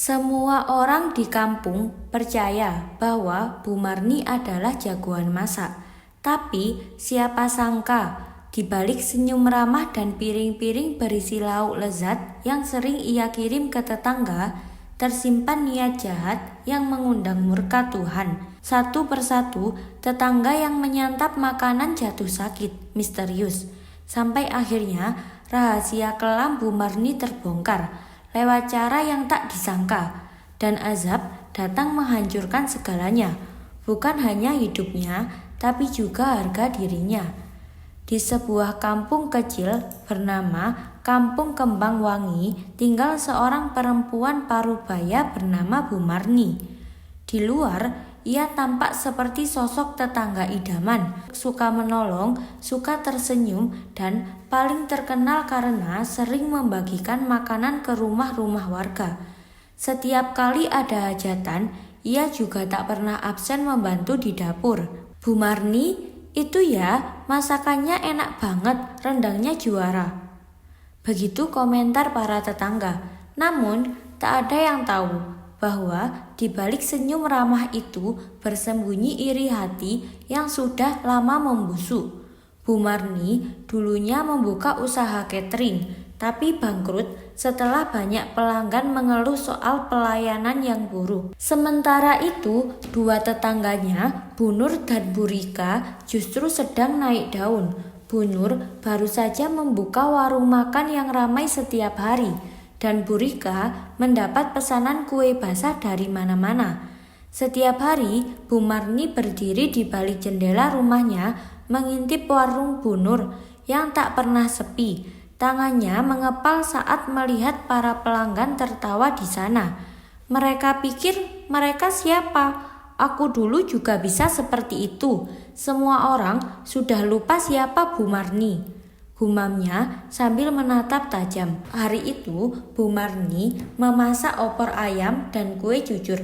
Semua orang di kampung percaya bahwa Bu Marni adalah jagoan masak. Tapi siapa sangka di balik senyum ramah dan piring-piring berisi lauk lezat yang sering ia kirim ke tetangga, tersimpan niat jahat yang mengundang murka Tuhan. Satu persatu, tetangga yang menyantap makanan jatuh sakit misterius. Sampai akhirnya rahasia kelam Bu Marni terbongkar lewat cara yang tak disangka, dan azab datang menghancurkan segalanya, bukan hanya hidupnya, tapi juga harga dirinya. Di sebuah kampung kecil bernama Kampung Kembang Wangi, tinggal seorang perempuan parubaya bernama Bu Marni. Di luar, ia tampak seperti sosok tetangga idaman, suka menolong, suka tersenyum, dan paling terkenal karena sering membagikan makanan ke rumah-rumah warga. Setiap kali ada hajatan, ia juga tak pernah absen membantu di dapur. Bu Marni, itu ya, masakannya enak banget, rendangnya juara. Begitu komentar para tetangga. Namun, tak ada yang tahu bahwa di balik senyum ramah itu bersembunyi iri hati yang sudah lama membusuk. Bu Marni dulunya membuka usaha catering, tapi bangkrut setelah banyak pelanggan mengeluh soal pelayanan yang buruk. Sementara itu, dua tetangganya, Bu Nur dan Bu Rika, justru sedang naik daun. Bu Nur baru saja membuka warung makan yang ramai setiap hari, dan Bu Rika mendapat pesanan kue basah dari mana-mana. Setiap hari, Bu Marni berdiri di balik jendela rumahnya mengintip warung Bu Nur yang tak pernah sepi. Tangannya mengepal saat melihat para pelanggan tertawa di sana. Mereka pikir mereka siapa? Aku dulu juga bisa seperti itu. Semua orang sudah lupa siapa Bu Marni, gumamnya sambil menatap tajam. Hari itu, Bu Marni memasak opor ayam dan kue jujur.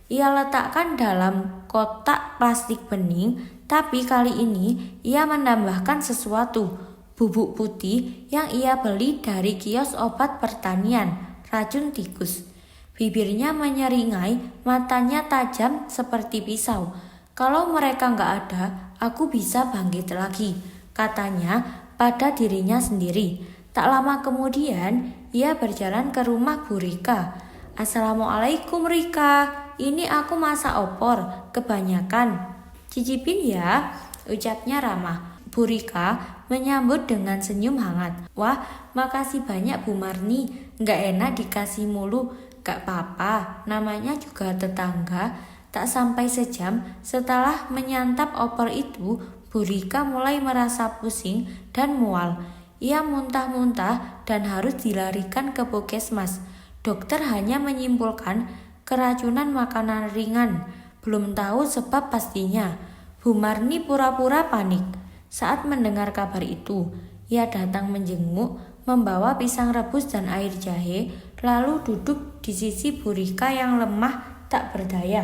Ia letakkan dalam kotak plastik bening, tapi kali ini ia menambahkan sesuatu, bubuk putih yang ia beli dari kios obat pertanian, racun tikus. Bibirnya menyeringai, matanya tajam seperti pisau. Kalau mereka nggak ada, aku bisa bangkit lagi, katanya pada dirinya sendiri. Tak lama kemudian, ia berjalan ke rumah Bu Rika. Assalamualaikum Rika, ini aku masak opor, kebanyakan. Cicipin ya, ucapnya ramah. Bu Rika menyambut dengan senyum hangat. Wah, makasih banyak Bu Marni, gak enak dikasih mulu. Gak apa-apa, namanya juga tetangga. Tak sampai sejam setelah menyantap opor itu, Bu Rika mulai merasa pusing dan mual. Ia muntah-muntah dan harus dilarikan ke puskesmas. Dokter hanya menyimpulkan keracunan makanan ringan. Belum tahu sebab pastinya. Bu Marni pura-pura panik. Saat mendengar kabar itu, ia datang menjenguk, membawa pisang rebus dan air jahe, lalu duduk di sisi Bu Rika yang lemah tak berdaya.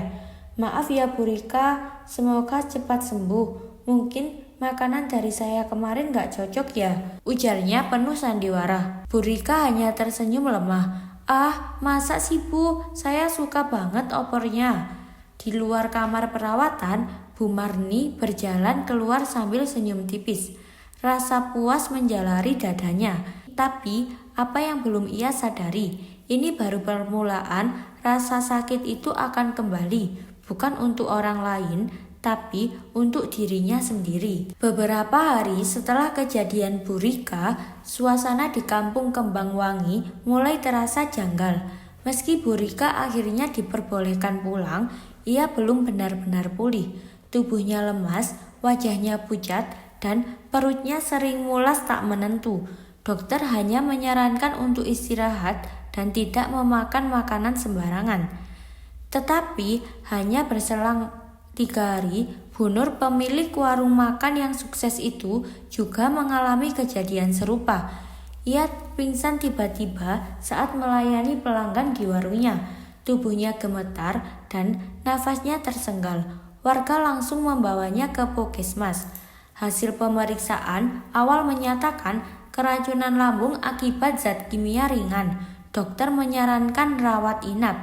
Maaf ya Bu Rika, semoga cepat sembuh. Mungkin makanan dari saya kemarin gak cocok ya, ujarnya penuh sandiwara. Bu Rika hanya tersenyum lemah. Ah, masa sih Bu, saya suka banget opornya. Di luar kamar perawatan, Bu Marni berjalan keluar sambil senyum tipis. Rasa puas menjalari dadanya. Tapi apa yang belum ia sadari, ini baru permulaan. Rasa sakit itu akan kembali, bukan untuk orang lain, tapi untuk dirinya sendiri. Beberapa hari setelah kejadian Bu Rika, suasana di Kampung Kembang Wangi mulai terasa janggal. Meski Bu Rika akhirnya diperbolehkan pulang, ia belum benar-benar pulih. Tubuhnya lemas, wajahnya pucat, dan perutnya sering mulas tak menentu. Dokter hanya menyarankan untuk istirahat dan tidak memakan makanan sembarangan. Tetapi hanya berselang 3 hari, Bu Nur, pemilik warung makan yang sukses itu, juga mengalami kejadian serupa. Ia pingsan tiba-tiba saat melayani pelanggan di warungnya. Tubuhnya gemetar dan nafasnya tersenggal. Warga langsung membawanya ke puskesmas. Hasil pemeriksaan awal menyatakan keracunan lambung akibat zat kimia ringan. Dokter menyarankan rawat inap.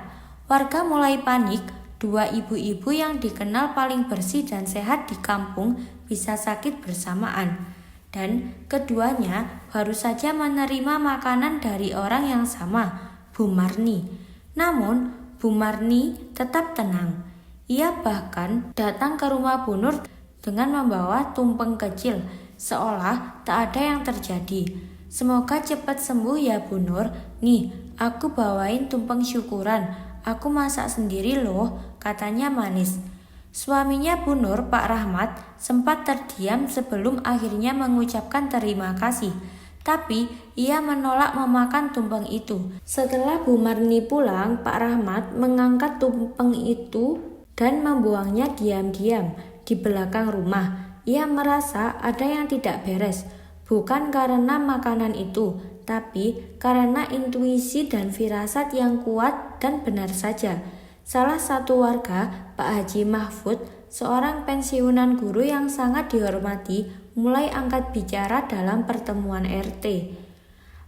Warga mulai panik. Dua ibu-ibu yang dikenal paling bersih dan sehat di kampung bisa sakit bersamaan. Dan keduanya baru saja menerima makanan dari orang yang sama, Bu Marni. Namun, Bu Marni tetap tenang. Ia bahkan datang ke rumah Bu Nur dengan membawa tumpeng kecil, seolah tak ada yang terjadi. Semoga cepat sembuh ya Bu Nur. Nih, aku bawain tumpeng syukuran. Aku masak sendiri loh, katanya manis. Suaminya Bu Nur, Pak Rahmat, sempat terdiam sebelum akhirnya mengucapkan terima kasih. Tapi ia menolak memakan tumpeng itu. Setelah Bu Marni pulang, Pak Rahmat mengangkat tumpeng itu dan membuangnya diam-diam di belakang rumah. Ia merasa ada yang tidak beres, bukan karena makanan itu, tapi karena intuisi dan firasat yang kuat dan benar saja. Salah satu warga, Pak Haji Mahfud, seorang pensiunan guru yang sangat dihormati, mulai angkat bicara dalam pertemuan RT.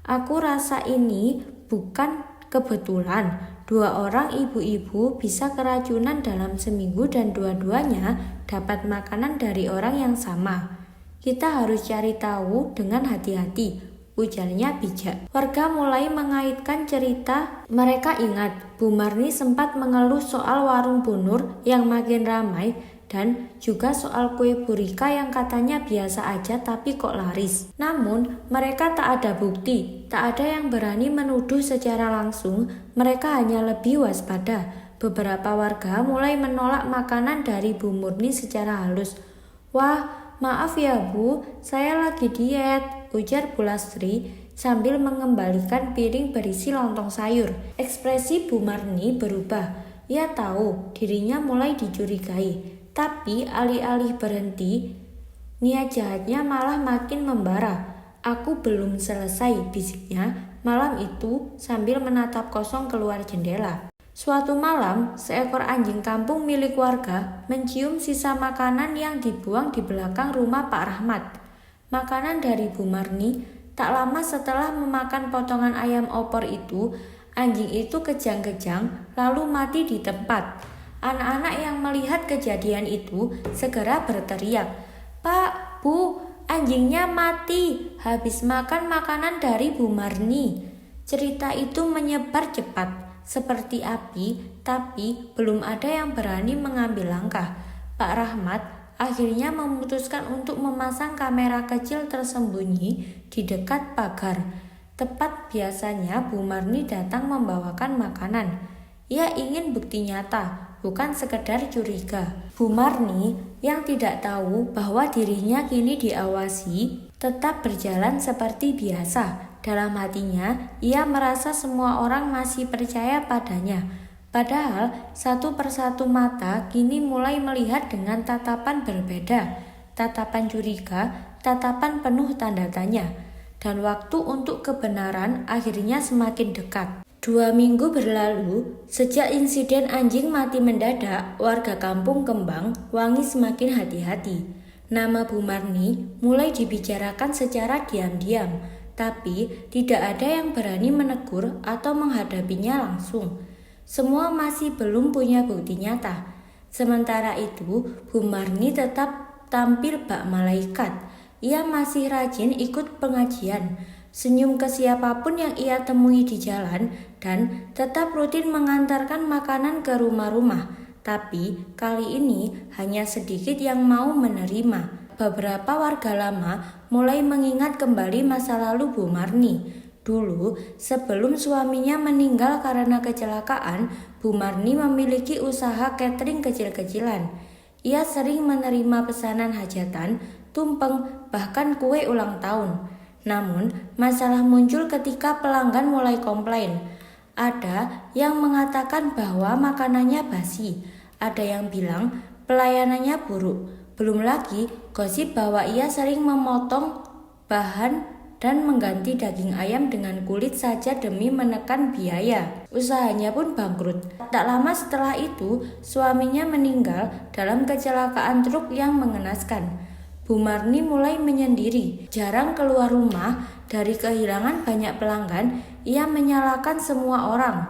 Aku rasa ini bukan kebetulan. Dua orang ibu-ibu bisa keracunan dalam seminggu dan dua-duanya dapat makanan dari orang yang sama. Kita harus cari tahu dengan hati-hati, ujarnya bijak. Warga mulai mengaitkan cerita. Mereka ingat Bu Marni sempat mengeluh soal warung Bu Nur yang makin ramai dan juga soal kue burika yang katanya biasa aja tapi kok laris. Namun mereka tak ada bukti, tak ada yang berani menuduh secara langsung. Mereka hanya lebih waspada. Beberapa warga mulai menolak makanan dari Bu Murni secara halus. Wah, maaf ya Bu, saya lagi diet, ujar Bu Lastri sambil mengembalikan piring berisi lontong sayur. Ekspresi Bu Marni berubah. Ia tahu dirinya mulai dicurigai. Tapi alih-alih berhenti, niat jahatnya malah makin membara. Aku belum selesai, bisiknya malam itu sambil menatap kosong keluar jendela. Suatu malam, seekor anjing kampung milik warga mencium sisa makanan yang dibuang di belakang rumah Pak Rahmat. Makanan dari Bu Marni. Tak lama setelah memakan potongan ayam opor itu, anjing itu kejang-kejang lalu mati di tempat. Anak-anak yang melihat kejadian itu segera berteriak, "Pak, Bu, anjingnya mati habis makan makanan dari Bu Marni." Cerita itu menyebar cepat seperti api, tapi belum ada yang berani mengambil langkah. Pak Rahmat akhirnya memutuskan untuk memasang kamera kecil tersembunyi di dekat pagar. Tepat biasanya Bu Marni datang membawakan makanan. Ia ingin bukti nyata, bukan sekedar curiga. Bu Marni yang tidak tahu bahwa dirinya kini diawasi, tetap berjalan seperti biasa. Dalam hatinya, ia merasa semua orang masih percaya padanya. Padahal satu persatu mata kini mulai melihat dengan tatapan berbeda. Tatapan curiga, tatapan penuh tanda tanya. Dan waktu untuk kebenaran akhirnya semakin dekat. 2 minggu berlalu, sejak insiden anjing mati mendadak, warga kampung Kembang Wangi semakin hati-hati. Nama Bu Marni mulai dibicarakan secara diam-diam, tapi tidak ada yang berani menegur atau menghadapinya langsung. Semua masih belum punya bukti nyata. Sementara itu, Bu Marni tetap tampil bak malaikat. Ia masih rajin ikut pengajian, senyum ke siapapun yang ia temui di jalan, dan tetap rutin mengantarkan makanan ke rumah-rumah. Tapi kali ini hanya sedikit yang mau menerima. Beberapa warga lama mulai mengingat kembali masa lalu Bu Marni. Dulu, sebelum suaminya meninggal karena kecelakaan, Bu Marni memiliki usaha catering kecil-kecilan. Ia sering menerima pesanan hajatan, tumpeng, bahkan kue ulang tahun. Namun, masalah muncul ketika pelanggan mulai komplain. Ada yang mengatakan bahwa makanannya basi, ada yang bilang pelayanannya buruk. Belum lagi gosip bahwa ia sering memotong bahan dan mengganti daging ayam dengan kulit saja demi menekan biaya. Usahanya pun bangkrut. Tak lama setelah itu, suaminya meninggal dalam kecelakaan truk yang mengenaskan. Bu Marni mulai menyendiri, jarang keluar rumah. Dari kehilangan banyak pelanggan, ia menyalahkan semua orang.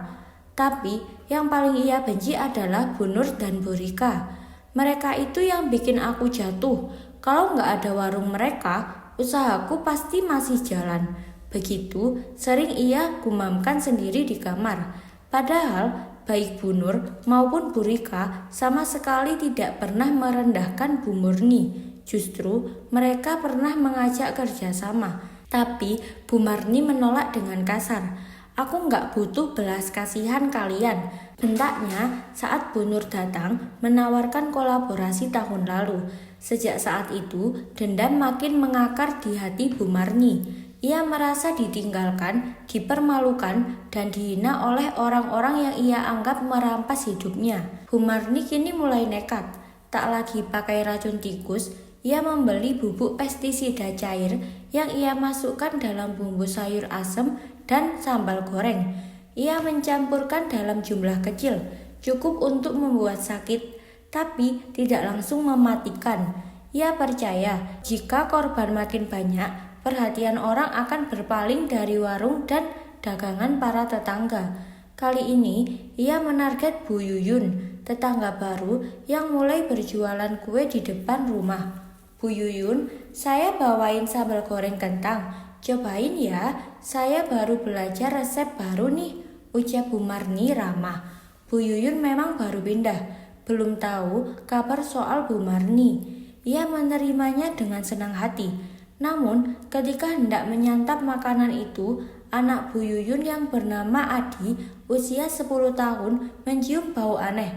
Tapi yang paling ia benci adalah Bu Nur dan Bu Rika. Mereka itu yang bikin aku jatuh. Kalau nggak ada warung mereka, usahaku pasti masih jalan. Begitu sering ia gumamkan sendiri di kamar. Padahal baik Bu Nur maupun Bu Rika sama sekali tidak pernah merendahkan Bu Murni. Justru mereka pernah mengajak kerjasama. Tapi Bu Marni menolak dengan kasar. Aku nggak butuh belas kasihan kalian, bentaknya saat Bu Nur datang menawarkan kolaborasi tahun lalu. Sejak saat itu, dendam makin mengakar di hati Bu Marni. Ia merasa ditinggalkan, dipermalukan, dan dihina oleh orang-orang yang ia anggap merampas hidupnya. Bu Marni kini mulai nekat, tak lagi pakai racun tikus. Ia membeli bubuk pestisida cair yang ia masukkan dalam bumbu sayur asem dan sambal goreng. Ia mencampurkan dalam jumlah kecil, cukup untuk membuat sakit, tapi tidak langsung mematikan. Ia percaya jika korban makin banyak, perhatian orang akan berpaling dari warung dan dagangan para tetangga. Kali ini, ia menarget Bu Yuyun, tetangga baru yang mulai berjualan kue di depan rumah. Bu Yuyun, saya bawain sambal goreng kentang. Cobain ya, saya baru belajar resep baru nih, ucap Bu Marni ramah. Bu Yuyun memang baru pindah, belum tahu kabar soal Bu Marni. Ia menerimanya dengan senang hati. Namun, ketika hendak menyantap makanan itu, anak Bu Yuyun yang bernama Adi, usia 10 tahun, mencium bau aneh.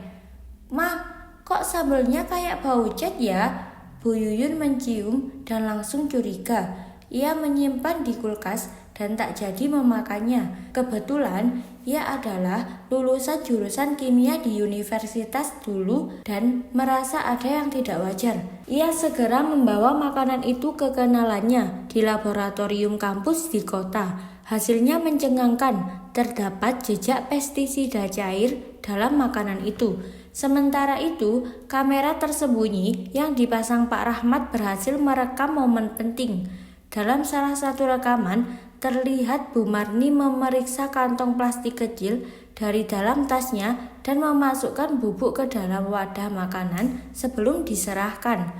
"Ma, kok sambelnya kayak bau cat ya?" Bu Yuyun mencium dan langsung curiga. Ia menyimpan di kulkas dan tak jadi memakannya. Kebetulan ia adalah lulusan jurusan kimia di universitas dulu dan merasa ada yang tidak wajar. Ia segera membawa makanan itu ke kenalannya di laboratorium kampus di kota. Hasilnya mencengangkan, terdapat jejak pestisida cair dalam makanan itu. Sementara itu, kamera tersembunyi yang dipasang Pak Rahmat berhasil merekam momen penting. Dalam salah satu rekaman, terlihat Bu Marni memeriksa kantong plastik kecil dari dalam tasnya dan memasukkan bubuk ke dalam wadah makanan sebelum diserahkan.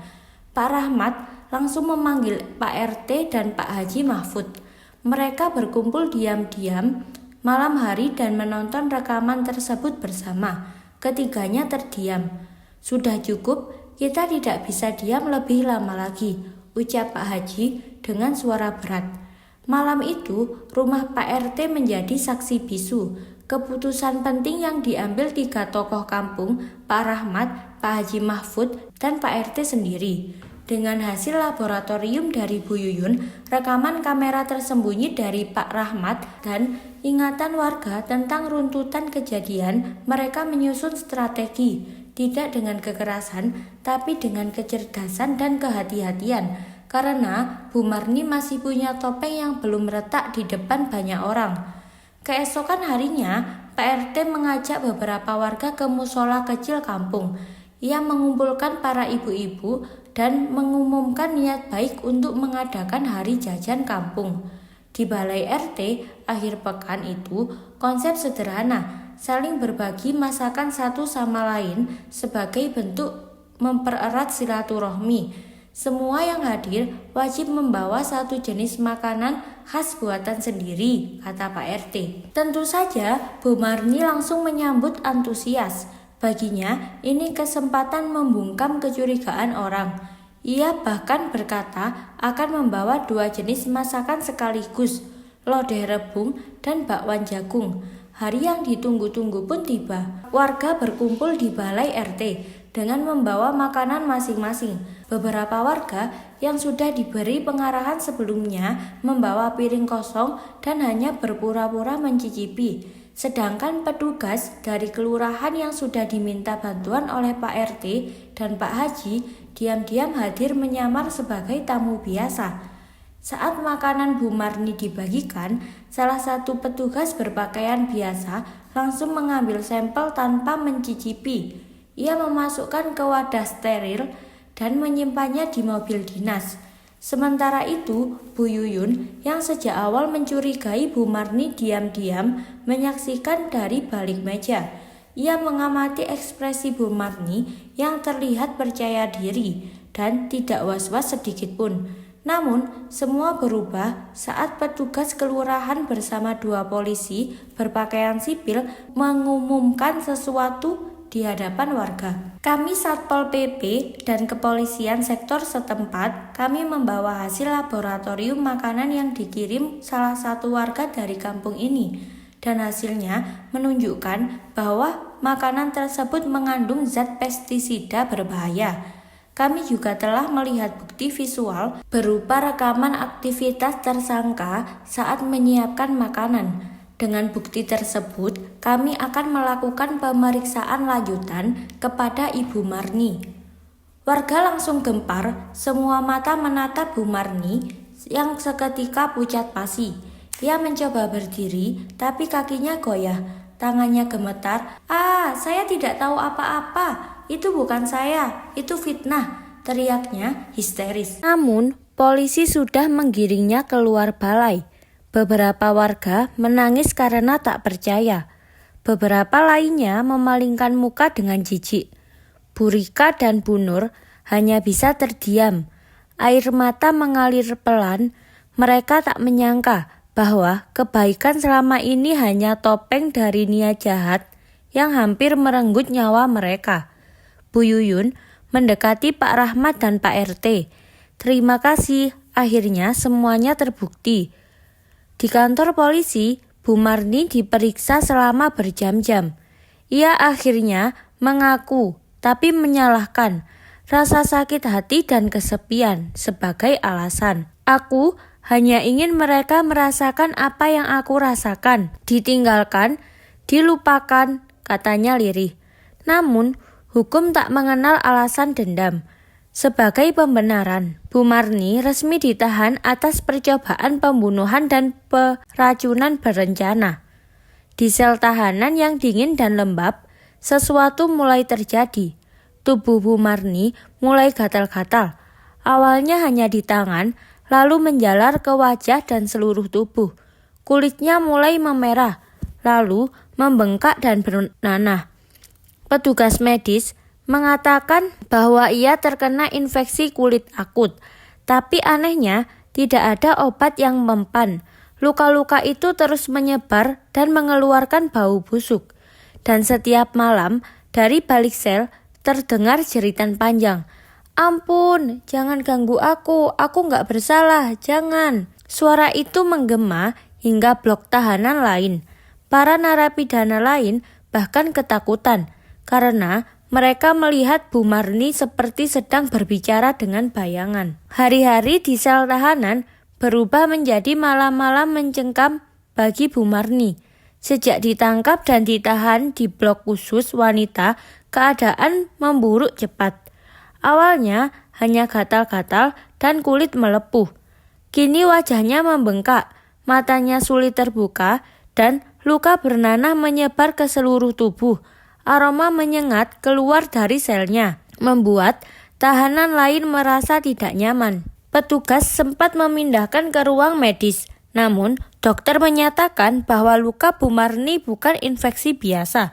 Pak Rahmat langsung memanggil Pak RT dan Pak Haji Mahfud. Mereka berkumpul diam-diam malam hari dan menonton rekaman tersebut bersama. Ketiganya terdiam. "Sudah cukup, kita tidak bisa diam lebih lama lagi," ucap Pak Haji dengan suara berat. Malam itu, rumah Pak RT menjadi saksi bisu. Keputusan penting yang diambil 3 tokoh kampung, Pak Rahmat, Pak Haji Mahfud, dan Pak RT sendiri. Dengan hasil laboratorium dari Bu Yuyun, rekaman kamera tersembunyi dari Pak Rahmat, dan ingatan warga tentang runtutan kejadian, mereka menyusun strategi, tidak dengan kekerasan, tapi dengan kecerdasan dan kehati-hatian. Karena Bu Marni masih punya topeng yang belum retak di depan banyak orang. Keesokan harinya, Pak RT mengajak beberapa warga ke musola kecil kampung. Ia mengumpulkan para ibu-ibu dan mengumumkan niat baik untuk mengadakan hari jajan kampung. Di balai RT, akhir pekan itu konsep sederhana, saling berbagi masakan satu sama lain sebagai bentuk mempererat silaturahmi. Semua yang hadir wajib membawa satu jenis makanan khas buatan sendiri, kata Pak RT. Tentu saja Bu Marni langsung menyambut antusias. Baginya, ini kesempatan membungkam kecurigaan orang. Ia bahkan berkata akan membawa 2 jenis masakan sekaligus, lodeh rebung dan bakwan jagung. Hari yang ditunggu-tunggu pun tiba. Warga berkumpul di balai RT dengan membawa makanan masing-masing. Beberapa warga yang sudah diberi pengarahan sebelumnya membawa piring kosong dan hanya berpura-pura mencicipi. Sedangkan petugas dari kelurahan yang sudah diminta bantuan oleh Pak RT dan Pak Haji diam-diam hadir menyamar sebagai tamu biasa. Saat makanan Bu Marni dibagikan, salah satu petugas berpakaian biasa langsung mengambil sampel tanpa mencicipi. Ia memasukkan ke wadah steril dan menyimpannya di mobil dinas. Sementara itu, Bu Yuyun yang sejak awal mencurigai Bu Marni diam-diam menyaksikan dari balik meja. ia mengamati ekspresi Bu Marni yang terlihat percaya diri dan tidak was-was sedikit pun. Namun, semua berubah saat petugas kelurahan bersama 2 polisi berpakaian sipil mengumumkan sesuatu di hadapan warga. Kami Satpol PP dan kepolisian sektor setempat, kami membawa hasil laboratorium makanan yang dikirim salah satu warga dari kampung ini. Dan hasilnya menunjukkan bahwa makanan tersebut mengandung zat pestisida berbahaya. Kami juga telah melihat bukti visual berupa rekaman aktivitas tersangka saat menyiapkan makanan. Dengan bukti tersebut, kami akan melakukan pemeriksaan lanjutan kepada Ibu Marni. Warga langsung gempar, semua mata menatap Bu Marni yang seketika pucat pasi. Ia mencoba berdiri, tapi kakinya goyah, tangannya gemetar. Saya tidak tahu apa-apa, itu bukan saya, itu fitnah, teriaknya histeris. Namun, polisi sudah menggiringnya keluar balai. Beberapa warga menangis karena tak percaya. Beberapa lainnya memalingkan muka dengan jijik. Bu Rika dan Bu Nur hanya bisa terdiam. Air mata mengalir pelan. Mereka tak menyangka bahwa kebaikan selama ini hanya topeng dari niat jahat yang hampir merenggut nyawa mereka. Bu Yuyun mendekati Pak Rahmat dan Pak RT. Terima kasih, akhirnya semuanya terbukti. Di kantor polisi, Bu Marni diperiksa selama berjam-jam. Ia akhirnya mengaku, tapi menyalahkan rasa sakit hati dan kesepian sebagai alasan. Aku hanya ingin mereka merasakan apa yang aku rasakan. Ditinggalkan, dilupakan, katanya lirih. Namun, hukum tak mengenal alasan dendam. Sebagai pembenaran, Bu Marni resmi ditahan atas percobaan pembunuhan dan peracunan berencana. Di sel tahanan yang dingin dan lembab, sesuatu mulai terjadi. Tubuh Bu Marni mulai gatal-gatal. Awalnya hanya di tangan, lalu menjalar ke wajah dan seluruh tubuh. Kulitnya mulai memerah, lalu membengkak dan bernanah. Petugas medis mengatakan bahwa ia terkena infeksi kulit akut, tapi anehnya tidak ada obat yang mempan. Luka-luka itu terus menyebar dan mengeluarkan bau busuk. Dan setiap malam dari balik sel terdengar jeritan panjang. Ampun, jangan ganggu aku nggak bersalah, jangan. Suara itu menggema hingga blok tahanan lain. Para narapidana lain bahkan ketakutan karena mereka melihat Bu Marni seperti sedang berbicara dengan bayangan. Hari-hari di sel tahanan berubah menjadi malam-malam mencengkam bagi Bu Marni. Sejak ditangkap dan ditahan di blok khusus wanita, keadaan memburuk cepat. Awalnya hanya gatal-gatal dan kulit melepuh. Kini wajahnya membengkak, matanya sulit terbuka, dan luka bernanah menyebar ke seluruh tubuh. Aroma menyengat keluar dari selnya, membuat tahanan lain merasa tidak nyaman. Petugas sempat memindahkan ke ruang medis, namun dokter menyatakan bahwa luka Bu Marni bukan infeksi biasa.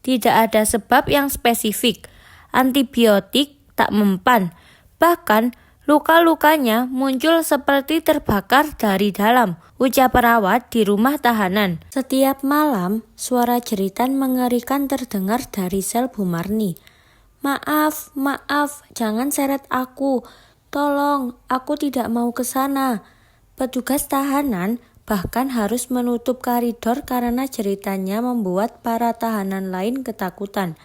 Tidak ada sebab yang spesifik. Antibiotik tak mempan. Bahkan luka-lukanya muncul seperti terbakar dari dalam, ucap perawat di rumah tahanan. Setiap malam, suara jeritan mengerikan terdengar dari sel Bu Marni. Maaf, jangan seret aku. Tolong, aku tidak mau ke sana. Petugas tahanan bahkan harus menutup koridor karena jeritannya membuat para tahanan lain ketakutan.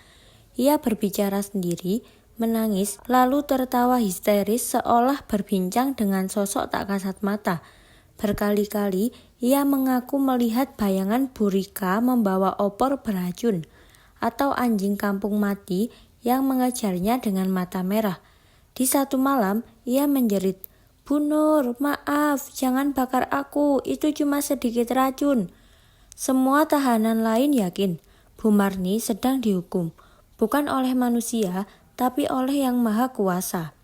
Ia berbicara sendiri, menangis, lalu tertawa histeris seolah berbincang dengan sosok tak kasat mata. Berkali-kali ia mengaku melihat bayangan Bu Rika membawa opor beracun atau anjing kampung mati yang mengejarnya dengan mata merah. Di satu malam ia menjerit, Bu Nur, maaf, jangan bakar aku, itu cuma sedikit racun. Semua tahanan lain yakin Bu Marni sedang dihukum, bukan oleh manusia, tapi oleh Yang Maha Kuasa.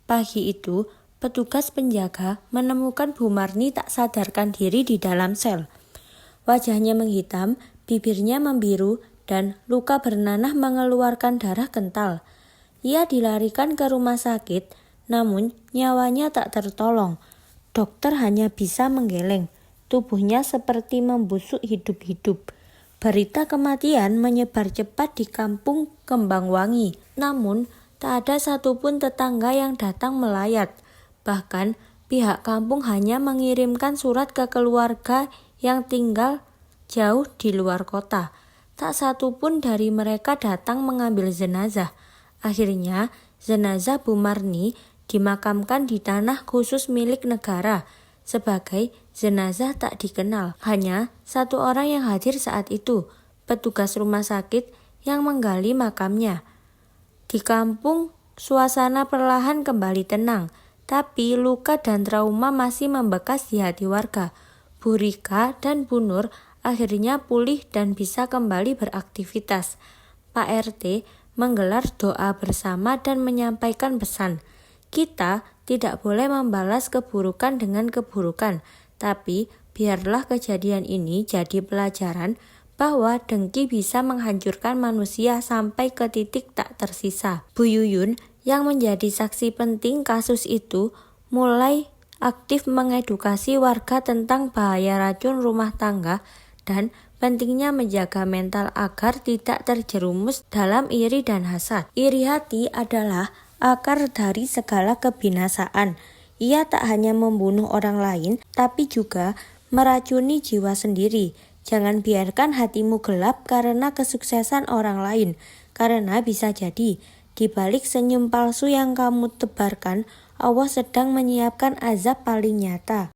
Pagi itu, petugas penjaga menemukan Bu Marni tak sadarkan diri di dalam sel. Wajahnya menghitam, bibirnya membiru, dan luka bernanah mengeluarkan darah kental. Ia dilarikan ke rumah sakit, namun nyawanya tak tertolong. Dokter hanya bisa menggeleng. Tubuhnya seperti membusuk hidup-hidup. Berita kematian menyebar cepat di kampung Kembangwangi. Namun, tak ada satupun tetangga yang datang melayat. Bahkan, pihak kampung hanya mengirimkan surat ke keluarga yang tinggal jauh di luar kota. Tak satupun dari mereka datang mengambil jenazah. Akhirnya, jenazah Bu Marni dimakamkan di tanah khusus milik negara sebagai jenazah tak dikenal. Hanya satu orang yang hadir saat itu, petugas rumah sakit yang menggali makamnya. Di kampung, suasana perlahan kembali tenang, tapi luka dan trauma masih membekas di hati warga. Bu Rika dan Bu Nur akhirnya pulih dan bisa kembali beraktivitas. Pak RT menggelar doa bersama dan menyampaikan pesan. Kita tidak boleh membalas keburukan dengan keburukan, tapi biarlah kejadian ini jadi pelajaran bahwa dengki bisa menghancurkan manusia sampai ke titik tak tersisa. Bu Yuyun yang menjadi saksi penting kasus itu mulai aktif mengedukasi warga tentang bahaya racun rumah tangga dan pentingnya menjaga mental agar tidak terjerumus dalam iri dan hasad. Iri hati adalah akar dari segala kebinasaan. Ia tak hanya membunuh orang lain, tapi juga meracuni jiwa sendiri. Jangan biarkan hatimu gelap karena kesuksesan orang lain, karena bisa jadi di balik senyum palsu yang kamu tebarkan, Allah sedang menyiapkan azab paling nyata.